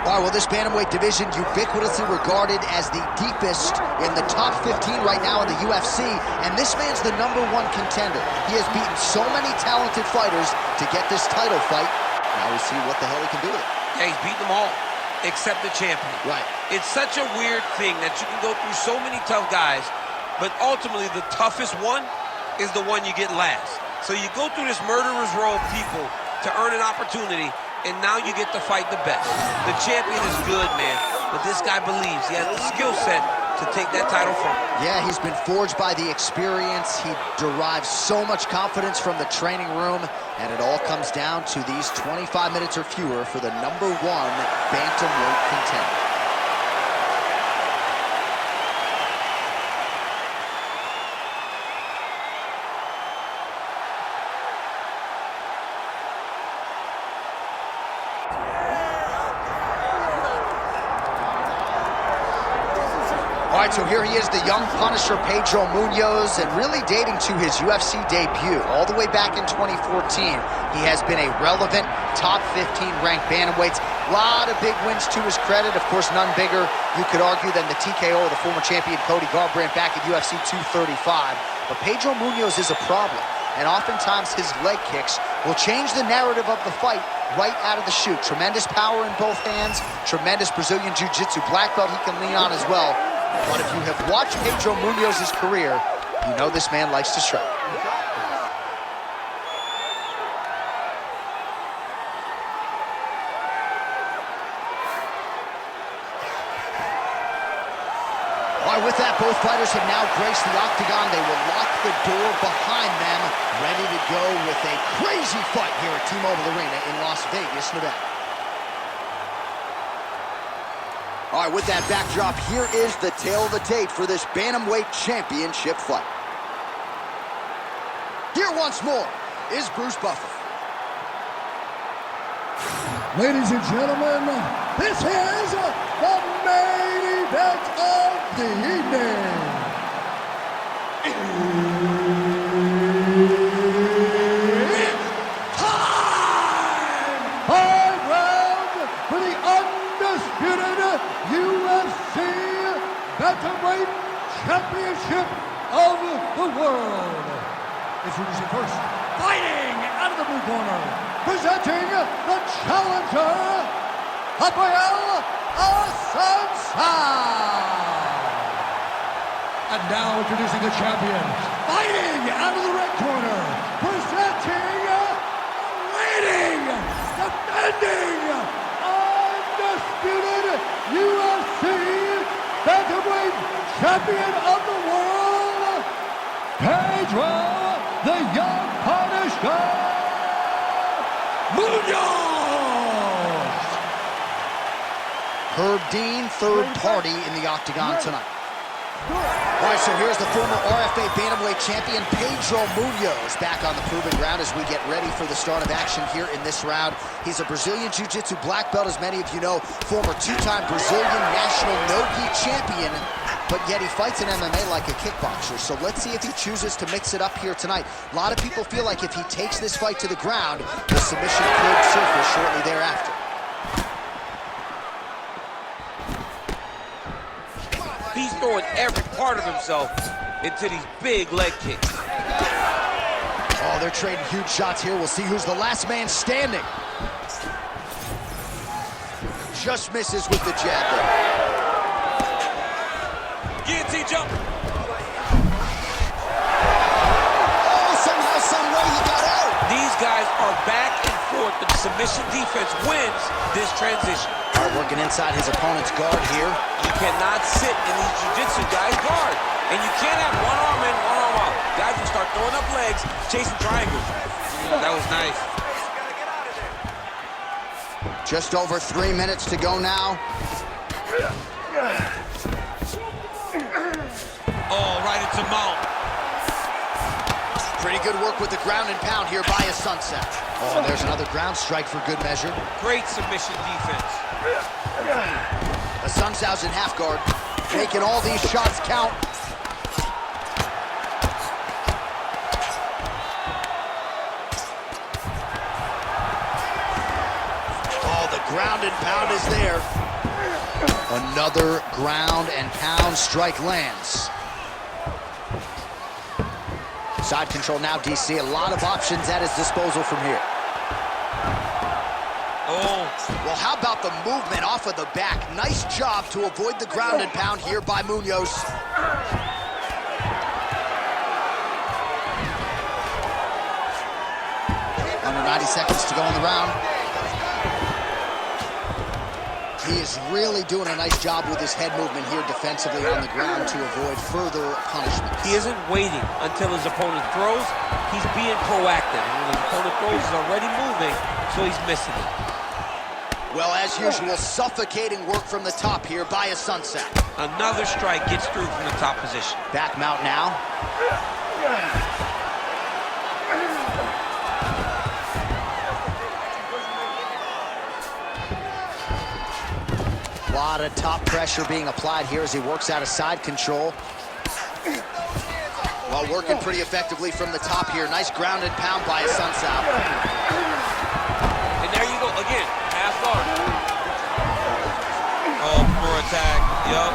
All right, well, this bantamweight division ubiquitously regarded as the deepest in the top 15 right now in the UFC, and this man's the #1 contender. He has beaten so many talented fighters to get this title fight. Now we see what the hell he can do with it. Yeah, he's beaten them all, except the champion. Right. It's such a weird thing that you can go through so many tough guys, but ultimately the toughest one is the one you get last. So you go through this murderer's row of people to earn an opportunity, and now you get to fight the best. The champion is good, man, but this guy believes he has the skill set to take that title from him. Yeah, he's been forged by the experience. He derives so much confidence from the training room, and it all comes down to these 25 minutes or fewer for the #1 bantamweight contender. All right, so here he is, the young Punisher, Pedro Munhoz, and really dating to his UFC debut all the way back in 2014. He has been a relevant top 15 ranked bantamweights. A lot of big wins to his credit. Of course, none bigger, you could argue, than the TKO of the former champion Cody Garbrandt back at UFC 235. But Pedro Munhoz is a problem, and oftentimes his leg kicks will change the narrative of the fight right out of the chute. Tremendous power in both hands, tremendous Brazilian Jiu-Jitsu black belt he can lean on as well. But if you have watched Pedro Munhoz's career, you know this man likes to strike. All right, with that, both fighters have now graced the octagon. They will lock the door behind them, ready to go with a crazy fight here at T-Mobile Arena in Las Vegas, Nevada. All right, with that backdrop, here is the tale of the tape for this Bantamweight Championship fight. Here once more is Bruce Buffer. Ladies and gentlemen, this is the main event of the evening. It's time! 5 rounds for the undisputed UFC Bantamweight Championship of the world. Introducing first, fighting out of the blue corner, presenting the challenger, Raphael Assuncao. And now introducing the champion, fighting out of the red corner, presenting, leading, defending, undisputed UFC Bantamweight Champion of the world, Pedro the Young Punisher Munhoz. Herb Dean, third party in the octagon tonight. All right, so here's the former RFA Bantamweight champion, Pedro Munhoz, back on the proving ground as we get ready for the start of action here in this round. He's a Brazilian Jiu-Jitsu black belt, as many of you know, former two-time Brazilian national no-gi champion, but yet he fights in MMA like a kickboxer. So let's see if he chooses to mix it up here tonight. A lot of people feel like if he takes this fight to the ground, the submission could surface shortly thereafter. He's throwing every part of himself into these big leg kicks. Oh, they're trading huge shots here. We'll see who's the last man standing. Just misses with the jab there. Guillotine jump. Oh, somehow, some way he got out. These guys are back and forth, but the submission defense wins this transition. All right, working inside his opponent's guard here. You cannot sit in these jiu-jitsu guys' guard. And you can't have one arm in, one arm out. Guys will start throwing up legs, chasing triangles. That was nice. Just over 3 minutes to go now. Oh, right into mount. Pretty good work with the ground and pound here by Assuncao. Oh, and there's another ground strike for good measure. Great submission defense. Assuncao's in half guard, making all these shots count. Oh, the ground and pound is there. Another ground and pound strike lands. Side control now, DC. A lot of options at his disposal from here. Oh. Well, how about the movement off of the back? Nice job to avoid the ground and pound here by Munhoz. Under 90 seconds to go in the round. He is really doing a nice job with his head movement here defensively on the ground to avoid further punishment. He isn't waiting until his opponent throws. He's being proactive. When his opponent throws, he's already moving, so he's missing it. Well, as usual, suffocating work from the top here by Assuncao. Another strike gets through from the top position. Back mount now. A lot of top pressure being applied here as he works out of side control. While working pretty effectively from the top here. Nice ground and pound by Assuncao. And there you go, again, half guard. Oh, for attack, yup.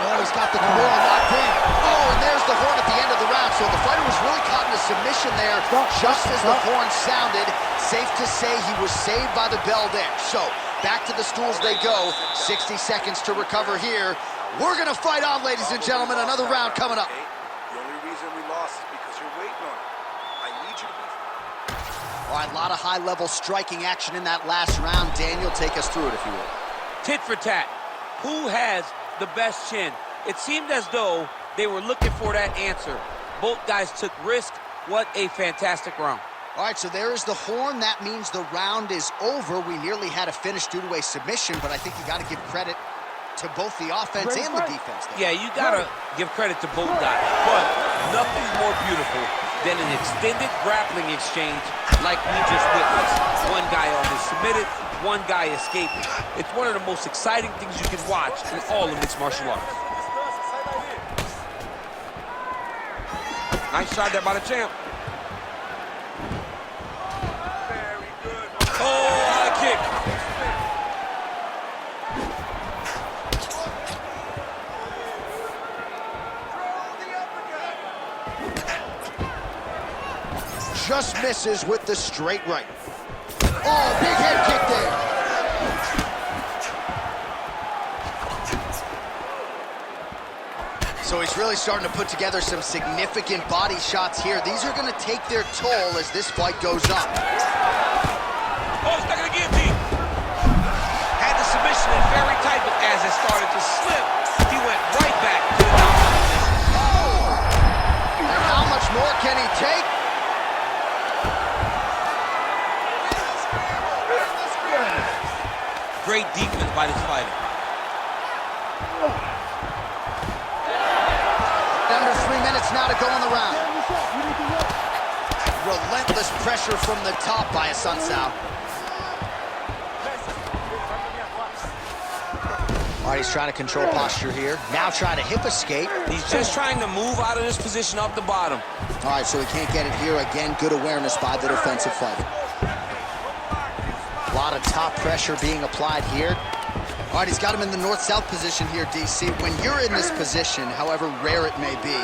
Oh, he's got the Kimura locked in. Oh, and there's the horn at the end of the round. So the fighter was really caught in a submission there just as the horn sounded. Safe to say he was saved by the bell there. So back to the stools they go. 60 seconds to recover here. We're going to fight on, ladies and gentlemen. Another round coming up. The only reason we lost is because you're waiting on it. I need you to be... All right, a lot of high-level striking action in that last round. Daniel, take us through it, if you will. Tit for tat. Who has the best chin? It seemed as though they were looking for that answer. Both guys took risk. What a fantastic round. All right, so there is the horn. That means the round is over. We nearly had a finish due to a submission, but I think you got to give credit to both the offense and the defense there. Yeah, you got to give credit to both guys, but nothing's more beautiful than an extended grappling exchange like we just witnessed. One guy almost submitted, one guy escaping. It's one of the most exciting things you can watch in all of mixed martial arts. Nice shot there by the champ. Very good. Oh, high kick. Just misses with the straight right. Oh, big head kick there. So he's really starting to put together some significant body shots here. These are going to take their toll as this fight goes on. Oh, stuck in the guillotine. Had the submission in very tight, but as it started to slip, he went right back to the top position. And how much more can he take? Great defense by this fighter. Under 3 minutes now to go in the round. Relentless pressure from the top by Assuncao. All right, he's trying to control posture here. Now trying to hip escape. He's just trying to move out of this position off the bottom. All right, so he can't get it here. Again, good awareness by the defensive fighter. A lot of top pressure being applied here. All right, he's got him in the north-south position here, DC. When you're in this position, however rare it may be,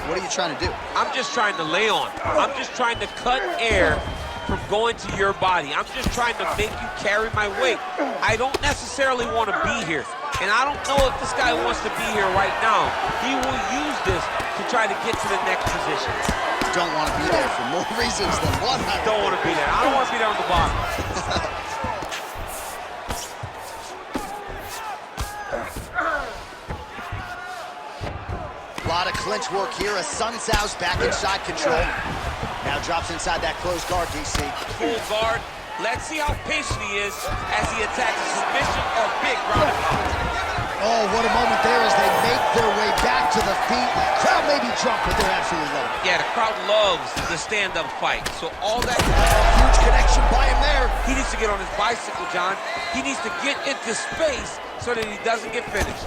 what are you trying to do? I'm just trying to lay on. I'm just trying to cut air from going to your body. I'm just trying to make you carry my weight. I don't necessarily want to be here. And I don't know if this guy wants to be here right now. He will use this to try to get to the next position. Don't want to be there for more reasons than one. Don't want to be there. I don't want to be there on the bottom. A lot of clinch work here. Assuncao's back in side control. Now drops inside that closed guard, DC. Full guard. Let's see how patient he is as he attacks a submission or big ground and pound. Oh, what a moment there as they make their way back to the feet. Crowd may be drunk, but they're absolutely loving it. Yeah, the crowd loves the stand-up fight. So all that... Huge connection by him there. He needs to get on his bicycle, John. He needs to get into space so that he doesn't get finished.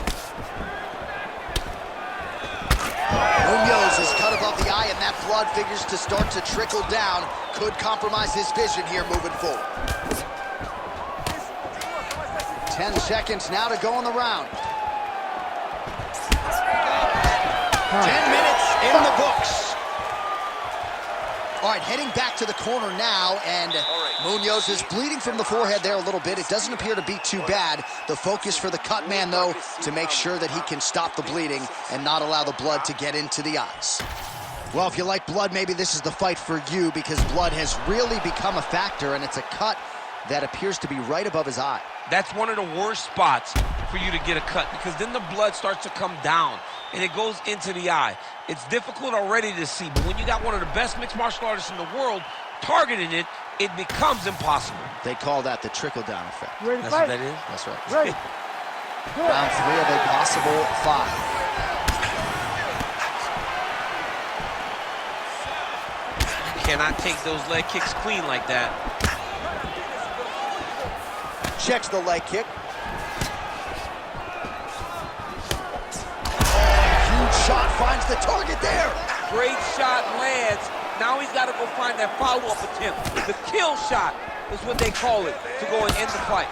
Munhoz is cut above the eye, and that blood figures to start to trickle down. Could compromise his vision here moving forward. 10 seconds now to go in the round. 10 minutes in the books. All right, heading back to the corner now, and Munhoz is bleeding from the forehead there a little bit. It doesn't appear to be too bad. The focus for the cut man, though, to make sure that he can stop the bleeding and not allow the blood to get into the eyes. Well, if you like blood, maybe this is the fight for you, because blood has really become a factor, and it's a cut that appears to be right above his eye. That's one of the worst spots for you to get a cut, because then the blood starts to come down and it goes into the eye. It's difficult already to see, but when you got one of the best mixed martial artists in the world targeting it, it becomes impossible. They call that the trickle-down effect. That's what that is? That's right. Ready. Round 3 of a possible 5. You cannot take those leg kicks clean like that. Checks the leg kick. Shot finds the target there. Great shot lands. Now he's got to go find that follow-up attempt. The kill shot is what they call it, to go and end the fight.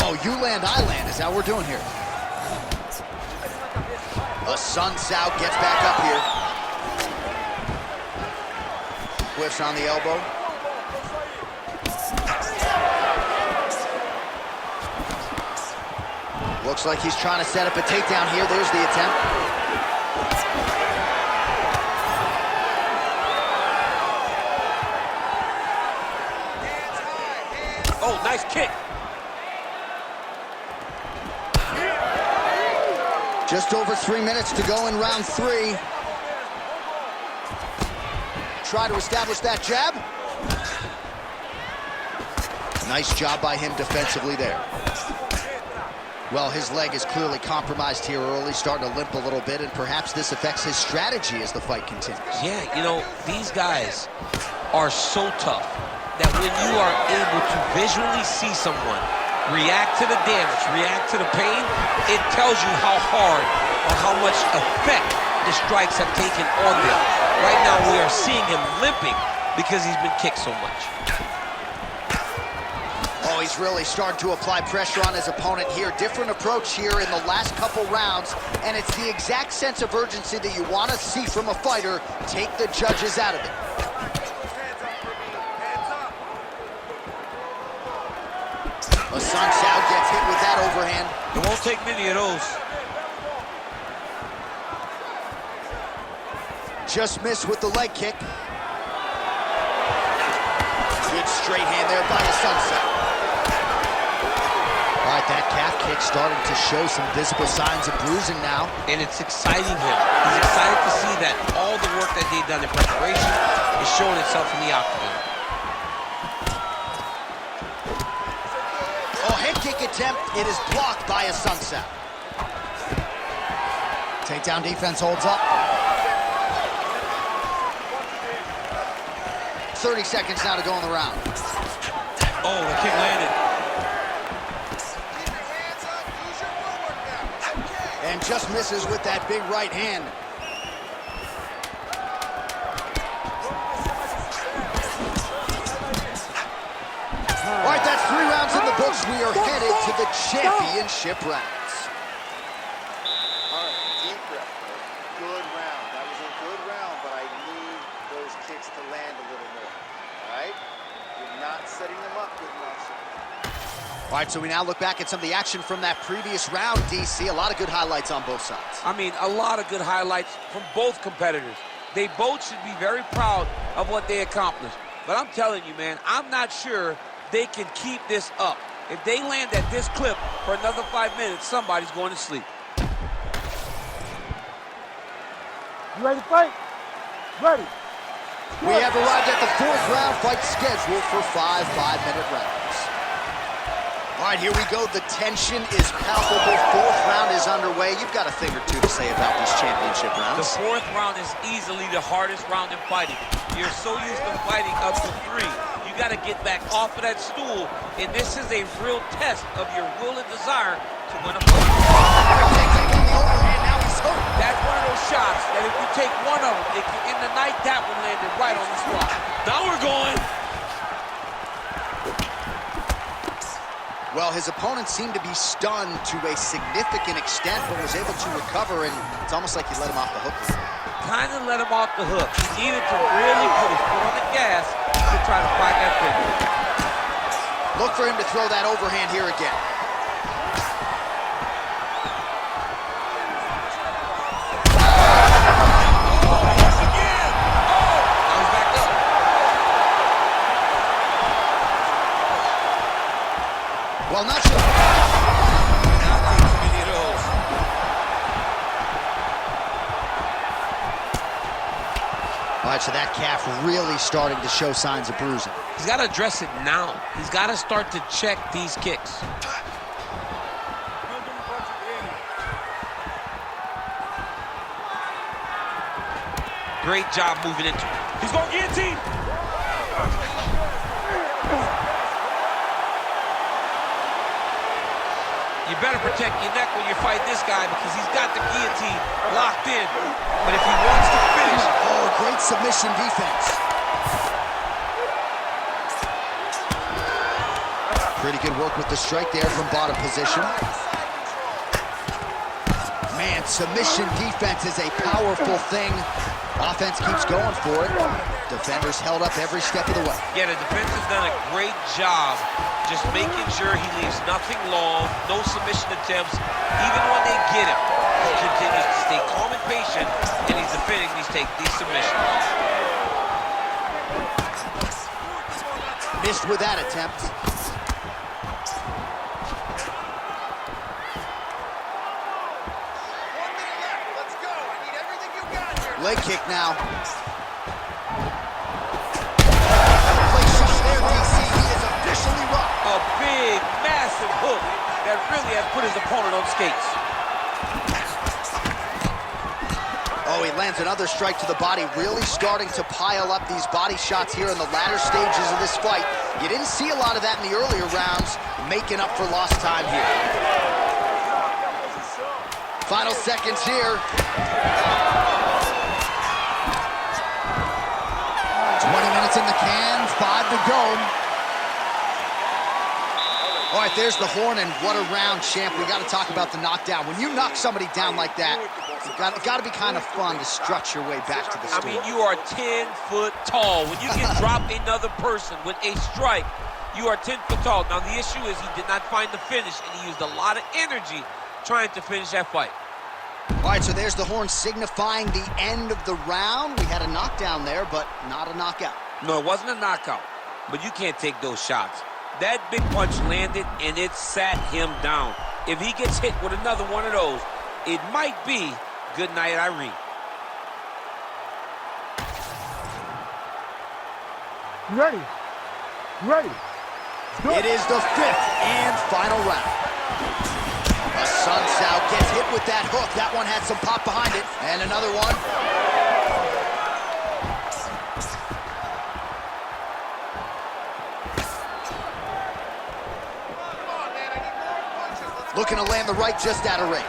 Oh, you land, I land. Is that what we're doing here? Assuncao gets back up here. Whiffs on the elbow. Looks like he's trying to set up a takedown here. There's the attempt. Oh, nice kick. Just over 3 minutes to go in round 3. Try to establish that jab. Nice job by him defensively there. Well, his leg is clearly compromised here early, starting to limp a little bit, and perhaps this affects his strategy as the fight continues. Yeah, you know, these guys are so tough that when you are able to visually see someone react to the damage, react to the pain, it tells you how hard or how much effect the strikes have taken on them. Right now, we are seeing him limping because he's been kicked so much. Oh, he's really starting to apply pressure on his opponent here. Different approach here in the last couple rounds, and it's the exact sense of urgency that you want to see from a fighter. Take the judges out of it. Assuncao gets hit with that overhand. It won't take many of those. Just missed with the leg kick. Good straight hand there by Assuncao. All right, that calf kick starting to show some visible signs of bruising now. And it's exciting him. He's excited to see that all the work that they've done in preparation is showing itself in the octagon. Oh, head kick attempt. It is blocked by Assuncao. Takedown defense holds up. 30 seconds now to go in the round. Oh, the kick landed. And just misses with that big right hand. All right, that's 3 rounds in the books. We are headed to the championship rounds. All right, deep breath. Good round. That was a good round, but I need those kicks to land a little more. All right? You're not setting them up good enough. All right, so we now look back at some of the action from that previous round, DC. A lot of good highlights on both sides. I mean, a lot of good highlights from both competitors. They both should be very proud of what they accomplished. But I'm telling you, man, I'm not sure they can keep this up. If they land at this clip for another 5 minutes, somebody's going to sleep. You ready to fight? Ready. We have arrived at the 4th round fight scheduled for 5 5-minute rounds. All right, here we go. The tension is palpable. 4th round is underway. You've got a thing or two to say about these championship rounds. The 4th round is easily the hardest round in fighting. You're so used to fighting up to 3. You got to get back off of that stool, and this is a real test of your will and desire to win a fight. That's one of those shots that if you take one of them, in the night, that one landed right on the spot. Now we're going. Well, his opponent seemed to be stunned to a significant extent, but was able to recover, and it's almost like he let him off the hook. Kind of let him off the hook. He needed to really put his foot on the gas to try to find that finish. Look for him to throw that overhand here again. Well, not sure. Not too many of those. All right, so that calf really starting to show signs of bruising. He's got to address it now. He's got to start to check these kicks. Great job moving into it. He's going to guillotine. You better protect your neck when you fight this guy because he's got the guillotine locked in. But if he wants to finish... Oh, great submission defense. Pretty good work with the strike there from bottom position. Man, submission defense is a powerful thing. Offense keeps going for it. Defenders held up every step of the way. Yeah, the defense has done a great job just making sure he leaves nothing long, no submission attempts. Even when they get him, he continues to stay calm and patient, and he's defending these submissions. Missed with that attempt. Leg kick now. A big, massive hook that really has put his opponent on skates. Oh, he lands another strike to the body, really starting to pile up these body shots here in the latter stages of this fight. You didn't see a lot of that in the earlier rounds, making up for lost time here. Final seconds here. 20 minutes in the can, 5 to go. All right, there's the horn, and what a round, champ. We got to talk about the knockdown. When you knock somebody down like that, it's got to be kind of fun to strut your way back to the stool. I mean, you are 10 foot tall. When you can drop another person with a strike, you are 10 foot tall. Now, the issue is he did not find the finish, and he used a lot of energy trying to finish that fight. All right, so there's the horn signifying the end of the round. We had a knockdown there, but not a knockout. No, it wasn't a knockout, but you can't take those shots. That big punch landed, and it sat him down. If he gets hit with another one of those, it might be good night, Irene. You ready? You ready? It is the 5th and final round. Assuncao gets hit with that hook. That one had some pop behind it. And another one. Looking to land the right just out of range.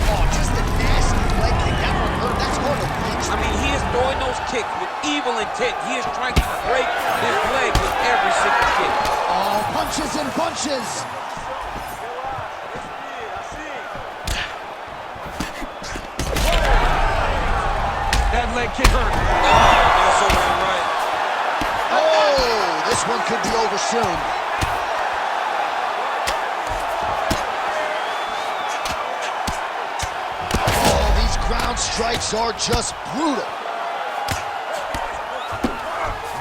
Oh, just a nasty leg kick. That one hurt. That's hard to reach. I mean, he is throwing those kicks with evil intent. He is trying to break his leg with every single kick. Oh, punches and bunches. That leg kick hurt. Also went right. Oh, this one could be over soon. Oh, these ground strikes are just brutal.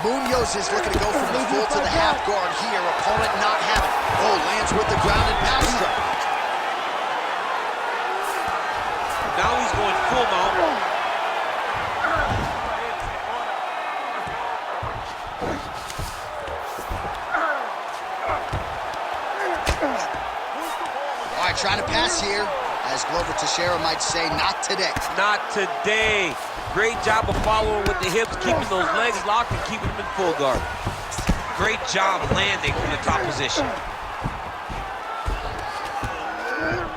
Munhoz is looking to go from the full to the half guard here. Opponent not having it. Oh, lands with the ground and pound strike. Now he's going full mount. All right, trying to pass here. As Glover Teixeira might say, not today. Not today. Great job of following with the hips, keeping those legs locked and keeping them in full guard. Great job landing from the top position.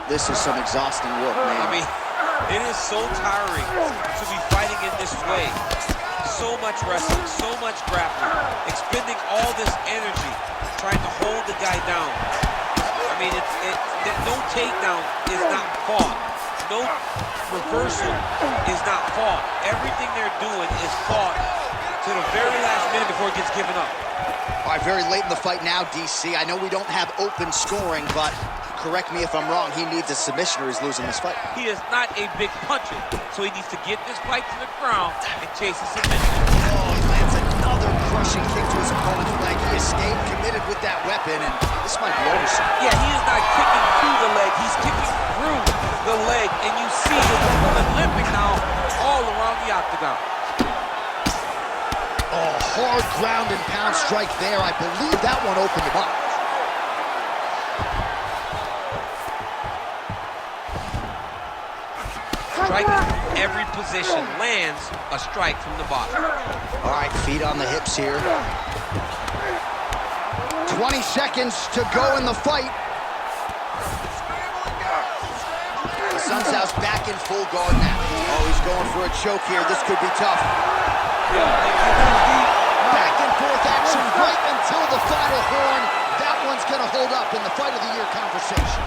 This is some exhausting work, man. I mean, it is so tiring to be fighting in this way. so much wrestling, so much grappling, expending all this energy trying to hold the guy down. I mean, no takedown is not fought. No reversal is not fought. Everything they're doing is fought to the very last minute before it gets given up. All right, very late in the fight now, DC. I know we don't have open scoring, but correct me if I'm wrong, he needs a submission or he's losing this fight. He is not a big puncher, so he needs to get this fight to the ground and chase a submission. Oh, he lands another crushing kick to his opponent's leg. He escaped, committed with that weapon, and this might be over soon. Yeah, he is not kicking through the leg. He's kicking through the leg, and you see his opponent limping now all around the octagon. Oh, hard ground and pound strike there. I believe that one opened him up. Strike from every position, lands a strike from the bottom. All right, feet on the hips here. 20 seconds to go in the fight. Assuncao's back in full guard now. Oh, he's going for a choke here. This could be tough. Back and forth action right until the final horn. That one's going to hold up in the fight of the year conversation.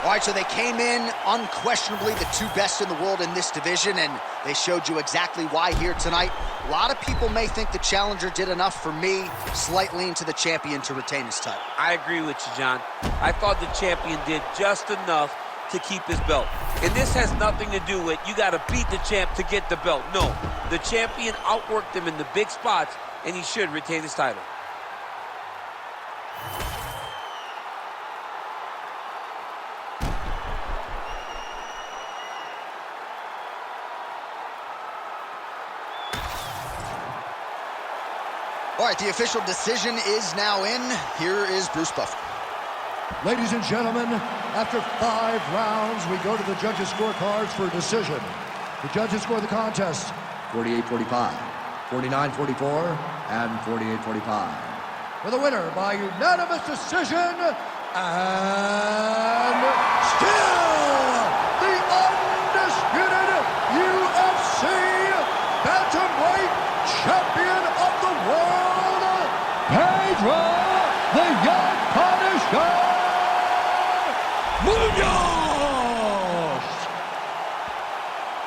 All right, so they came in unquestionably the two best in the world in this division, and they showed you exactly why here tonight. A lot of people may think the challenger did enough. For me, slight lean to the champion to retain his title. I agree with you, John. I thought the champion did just enough to keep his belt. And this has nothing to do with you got to beat the champ to get the belt. No, the champion outworked him in the big spots, and he should retain his title. All right, the official decision is now in. Here is Bruce Buffer. Ladies and gentlemen, after 5 rounds, we go to the judges' scorecards for a decision. The judges score the contest 48-45, 49-44, and 48-45. For the winner by unanimous decision, and still the undisputed UFC bantamweight champion of the world, Pedro the Young Punisher Munhoz!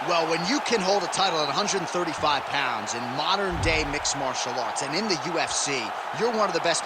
Well, when you can hold a title at 135 pounds in modern-day mixed martial arts and in the UFC, you're one of the best